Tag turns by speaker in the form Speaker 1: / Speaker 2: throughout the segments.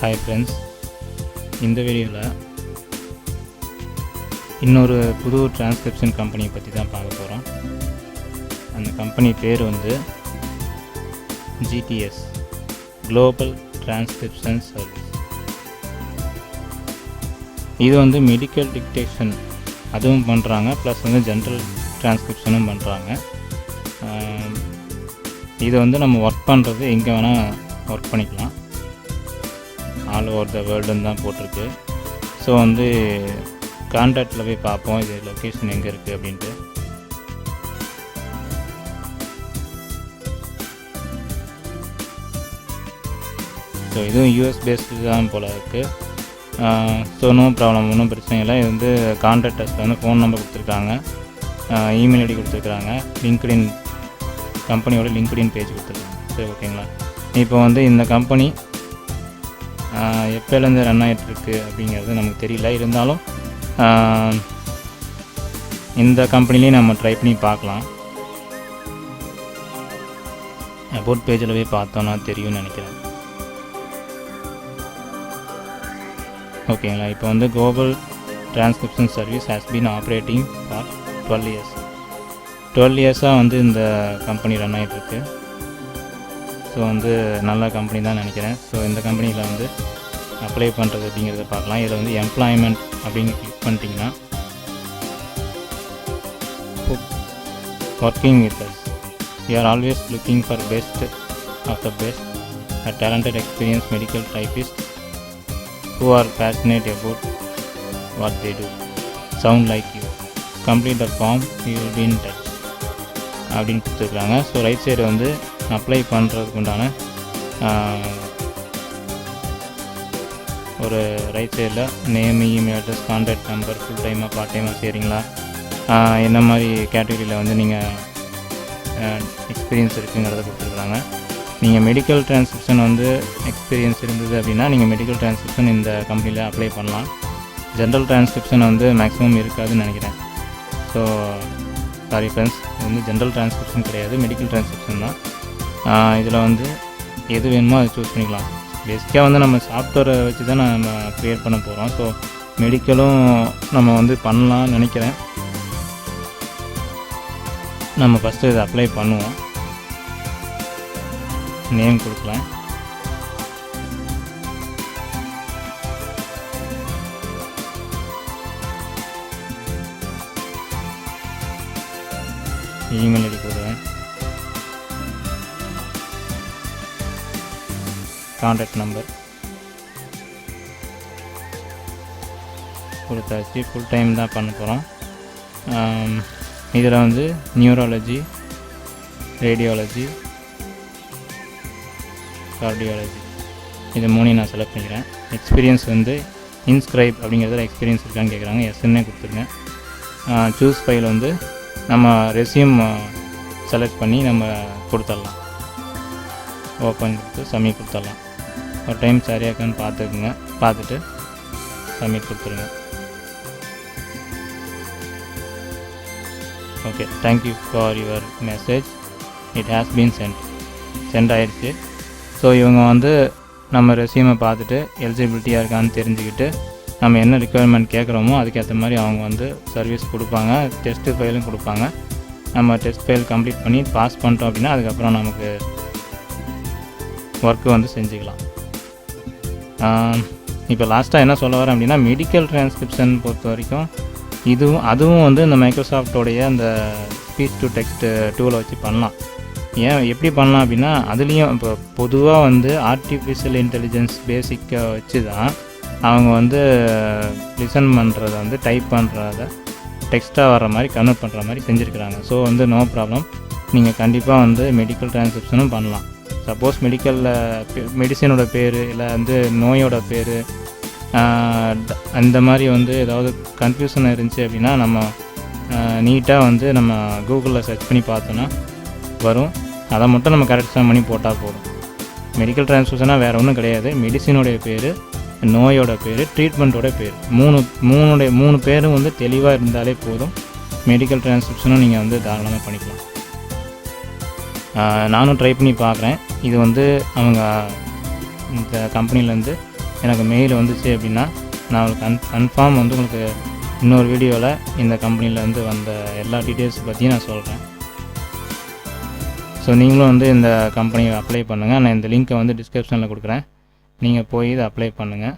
Speaker 1: Hi friends, இந்த வீடியோவில் இன்னொரு புது டிரான்ஸ்கிரிப்ஷன் கம்பெனியை பற்றி தான் பார்க்க போகிறோம். அந்த கம்பெனி பேர் வந்து GTS குளோபல் டிரான்ஸ்கிரிப்ஷன் சர்வீஸ். இது வந்து மெடிக்கல் டிக்டேஷன் அதுவும் பண்ணுறாங்க, ப்ளஸ் வந்து ஜென்ரல் டிரான்ஸ்கிரிப்ஷனும் பண்ணுறாங்க. இது வந்து நம்ம ஒர்க் பண்ணுறது எங்கே வேணால் ஒர்க் பண்ணிக்கலாம், ஆல் ஓவர் த வேர்ல்டுன்னு தான் போட்டிருக்கு. ஸோ வந்து கான்டாக்டில் போய் பார்ப்போம் இது லொக்கேஷன் எங்கே இருக்குது அப்படின்ட்டு. ஸோ இதுவும் US பேஸ்டு தான் போல் இருக்குது. ஸோ நோ ப்ராப்ளம், ஒன்றும் பிரச்சனை இல்லை. இது வந்து கான்டாக்டர்ஸில் வந்து ஃபோன் நம்பர் கொடுத்துருக்காங்க, இமெயில் ஐடி கொடுத்துருக்குறாங்க, லிங்க்டின் கம்பெனியோட லிங்க்டின் பேஜ் கொடுத்துருக்காங்க. சரி, ஓகேங்களா. இப்போ வந்து இந்த கம்பெனி எப்போலேருந்து ரன் ஆகிட்டுருக்கு அப்படிங்கிறது நமக்கு தெரியல. இருந்தாலும் இந்த கம்பெனிலையும் நம்ம ட்ரை பண்ணி பார்க்கலாம். அபவுட் பேஜில் போய் பார்த்தோன்னா தெரியும்னு நினைக்கிறேன். ஓகேங்களா. இப்போ வந்து global transcription service has been operating for 12 years. 12 years-ஆக வந்து இந்த கம்பெனி ரன் ஆகிட்டுருக்கு. ஸோ வந்து நல்ல கம்பெனி தான் நினைக்கிறேன். ஸோ இந்த கம்பெனியில் வந்து அப்ளை பண்ணுறது அப்படிங்கிறத பார்க்கலாம். இதில் வந்து எம்ப்ளாய்மெண்ட் அப்படிங்க கிளிக் பண்ணிட்டீங்கன்னா working with us, you are always looking for best of the best, a talented experience medical typist who are passionate about what they do, sound like you, complete the form, you will be in touch அப்படின்னு கொடுத்துருக்குறாங்க. So right side வந்து apply பண்ணுறதுக்கு உண்டான ஒரு right சைடில் name, email address, contact number, full டைமாக part டைமாக செய்கிறீங்களா, என்ன மாதிரி கேட்டகரியில் வந்து நீங்கள் எக்ஸ்பீரியன்ஸ் இருக்குங்கிறத கொடுத்துருக்குறாங்க. நீங்கள் மெடிக்கல் டிரான்ஸ்கிரிப்ஷன் வந்து எக்ஸ்பீரியன்ஸ் இருந்தது அப்படின்னா நீங்கள் மெடிக்கல் டிரான்ஸ்கிரிப்ஷன் இந்த கம்பெனியில் அப்ளை பண்ணலாம். ஜென்ரல் டிரான்ஸ்கிரிப்ஷன் வந்து மேக்ஸிமம் இருக்காதுன்னு நினைக்கிறேன். ஸோ சாரி ஃப்ரெண்ட்ஸ், இது வந்து ஜென்ரல் டிரான்ஸ்கிரிப்ஷன் கிடையாது, மெடிக்கல் டிரான்ஸ்கிரிப்ஷன் தான். இதில் வந்து எது வேணுமோ அதை சூஸ் பண்ணிக்கலாம். பேசிக்காக வந்து நம்ம சாஃப்ட்வேரை வச்சு தான் நம்ம க்ரியேட் பண்ண போகிறோம். ஸோ மெடிக்கலும் நம்ம வந்து பண்ணலாம்னு நினைக்கிறேன். நம்ம ஃபஸ்ட்டு இதை அப்ளை பண்ணுவோம். நேம் கொடுக்கலாம். இமெயில் ஐடி கொடுக்குறேன். கான்டாக்ட் நம்பர் கொடுத்தாச்சு. ஃபுல் டைம் தான் பண்ண போகிறோம். இதில் வந்து நியூராலஜி, ரேடியாலஜி, கார்டியாலஜி இது மூணையும் நான் செலக்ட் பண்ணிக்கிறேன். எக்ஸ்பீரியன்ஸ் வந்து இன்ஸ்கிரைப் அப்படிங்கிறதுல எக்ஸ்பீரியன்ஸ் இருக்கான்னு கேட்குறாங்க, எஸ்ன்னே கொடுத்துருங்க. சூஸ் ஃபைல் வந்து நம்ம ரெஸ்யூம் செலக்ட் பண்ணி நம்ம கொடுத்துடலாம். ஓப்பன் கொடுத்து சப்மிட் கொடுத்துடலாம். ஒரு டைம் சரியாக இருக்கான்னு பார்த்துக்குங்க, பார்த்துட்டு சப்மிட் கொடுத்துருங்க. Okay, thank you for your message, it has been send ஆயிடுச்சு. ஸோ இவங்க வந்து நம்ம ரெஸ்யூமை பார்த்துட்டு எலிஜிபிலிட்டியாக இருக்கான்னு தெரிஞ்சுக்கிட்டு நம்ம என்ன ரிக்குவயர்மெண்ட் கேட்குறோமோ அதுக்கேற்ற மாதிரி அவங்க வந்து சர்வீஸ் கொடுப்பாங்க. டெஸ்ட்டு ஃபைலும் கொடுப்பாங்க. நம்ம டெஸ்ட் ஃபைல் கம்ப்ளீட் பண்ணி பாஸ் பண்ணிட்டோம் அப்படின்னா அதுக்கப்புறம் நமக்கு ஒர்க்கு வந்து செஞ்சுக்கலாம். இப்போ லாஸ்ட்டாக என்ன சொல்ல வரேன் அப்படின்னா, மெடிக்கல் டிரான்ஸ்கிரிப்ஷன் பொறுத்த வரைக்கும் அதுவும் வந்து இந்த மைக்ரோசாஃப்டோடைய அந்த ஸ்பீச் டு டெக்ஸ்ட் டூலை வச்சு பண்ணலாம். ஏன் எப்படி பண்ணலாம் அப்படின்னா, அதுலேயும் இப்போ பொதுவாக வந்து ஆர்டிஃபிஷியல் இன்டெலிஜென்ஸ் பேசிக்கை வச்சு தான் அவங்க வந்து லிசன் பண்ணுறத வந்து டைப் பண்ணுறத டெக்ஸ்ட்டாக வர்ற மாதிரி கன்வெர்ட் பண்ணுற மாதிரி செஞ்சுருக்கிறாங்க. ஸோ வந்து நோ ப்ராப்ளம், நீங்கள் கண்டிப்பாக வந்து மெடிக்கல் டிரான்ஸ்கிரிப்ஷனும் பண்ணலாம். சப்போஸ் மெடிசனோட பேர் இல்லை வந்து நோயோட பேர் அந்த மாதிரி வந்து ஏதாவது கன்ஃபியூஷன் இருந்துச்சு அப்படின்னா நம்ம நீட்டாக வந்து நம்ம கூகுளில் சர்ச் பண்ணி பார்த்தோன்னா வரும். அதை மட்டும் நம்ம கரெக்டாக பண்ணி போட்டால் போதும். மெடிக்கல் டிரான்ஸ்கிரிப்ஷனாக வேறு ஒன்றும் கிடையாது. மெடிசினோடைய பேர், நோயோட பேர், ட்ரீட்மெண்ட்டோட பேர், மூணு பேரும் வந்து தெளிவாக இருந்தாலே போதும். மெடிக்கல் டிரான்ஸ்கிரிப்ஷனும் நீங்கள் வந்து தாராளமாக பண்ணிக்கலாம். நானும் ட்ரை பண்ணி பார்க்குறேன். இது வந்து அவங்க இந்த கம்பெனிலேருந்து எனக்கு மெயில் வந்துச்சு அப்படின்னா நான் உங்களுக்கு கன்ஃபார்ம் வந்து உங்களுக்கு இன்னொரு வீடியோவில் இந்த கம்பெனியில் வந்த எல்லா டீட்டெயில்ஸ் பற்றியும் நான் சொல்கிறேன். ஸோ நீங்களும் இந்த கம்பெனியை அப்ளை பண்ணுங்கள். நான் இந்த லிங்க்கை டிஸ்கிரிப்ஷனில் கொடுக்குறேன், நீங்கள் போய் இதை அப்ளை பண்ணுங்கள்.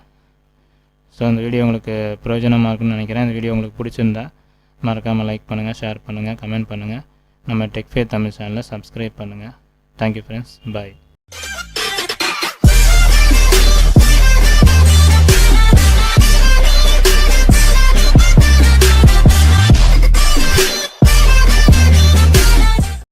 Speaker 1: ஸோ இந்த வீடியோ உங்களுக்கு பிரயோஜனமாக இருக்குன்னு நினைக்கிறேன். இந்த வீடியோ உங்களுக்கு பிடிச்சிருந்தா மறக்காமல் லைக் பண்ணுங்கள், ஷேர் பண்ணுங்கள், கமெண்ட் பண்ணுங்கள். நம்ம டெக் ஃபே தமிழ் சேனலை சப்ஸ்கிரைப் பண்ணுங்கள். தேங்க்யூ ஃப்ரெண்ட்ஸ், பாய்.